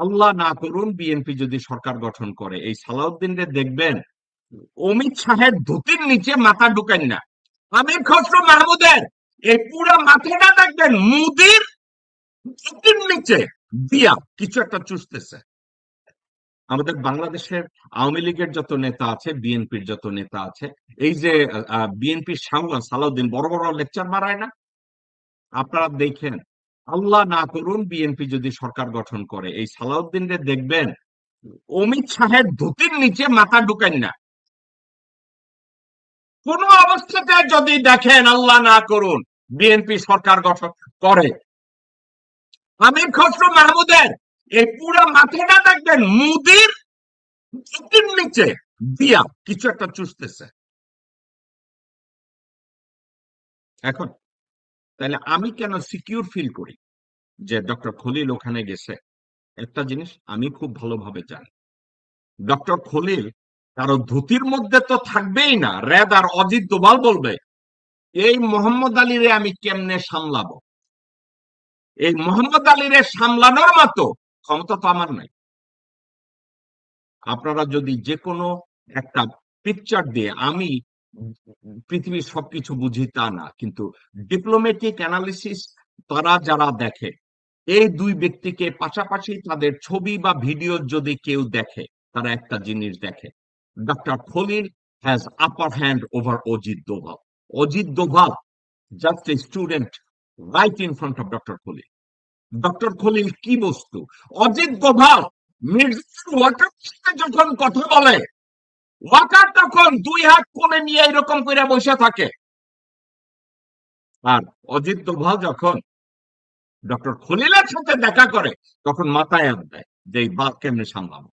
আল্লাহ না করুন বিএনপি যদি সরকার গঠন করে, এই সালাউদ্দিনরে দেখবেন অমিত শাহের ধুতির নিচে মাথা ঢুকান না, আমির খসরু মাহমুদের এই পুরো মাথাটা দেখবেন মুদির ধুতির নিচে দিয়া কিছু একটা চুষতেছে। আমাদের বাংলাদেশের আওয়ামী লীগের যত নেতা আছে, বিএনপির যত নেতা আছে, এই যে বিএনপির সালাউদ্দিন বড় বড় লেকচার মারায় না, আপনারা দেখেন। আল্লাহ না করুন বিএনপি যদি সরকার গঠন করে, এই সালাউদ্দিনরে দেখবেন অমিত শাহের ধুতির নিচে মাথা ঢুকান না। কোন অবস্থাতে যদি দেখেন আল্লাহ না করুন বিএনপি সরকার গঠন করে, আমির খসরু মাহমুদের এই পুরো মাথাটা দেখবেন মুদির ধুতির নিচে দিয়া কিছু একটা চুষতেছে। এখন তাহলে আমি কেন সিকিউর ফিল করি যে ডক্টর খলিল ওখানে গেছে? একটা জিনিস আমি খুব ভালোভাবে জানি, ডক্টর খলিল কারো ধুতির মধ্যে তো থাকবেই না। রেদ আর অজিত দোভাল বলবে এই মোহাম্মদ আলীরে আমি কেমনে সামলাবো, এই মোহাম্মদ আলীরে সামলানোর মতো ক্ষমতা তো আমার নাই। আপনারা যদি যে কোনো একটা পিকচার দিয়ে, আমি পৃথিবীর সবকিছু বুঝি তা না, কিন্তু ডিপ্লোম্যাটিক অ্যানালিসিস তারা যারা দেখে, এই দুই ব্যক্তিকে পাশাপাশি তাদের ছবি বা ভিডিও যদি কেউ দেখে, তারা একটা জিনিস দেখে, doctor Khalil has upper hand over Ajit Doval. Ajit Doval just a student right in front of doctor Khalil. Doctor Khalil কি বস্তু? অজিত দোভাল মির্জা ওয়াকার সাথে যখন কথা বলে, ওয়াকার তখন দুই হাত কোলে নিয়ে এরকম করে বসে থাকে, আর অজিত দোভাল যখন ডক্টর খলিলের সাথে দেখা করে তখন মাথায় হাত দেয় যে এই বাঘ কেমনে সামলাবো।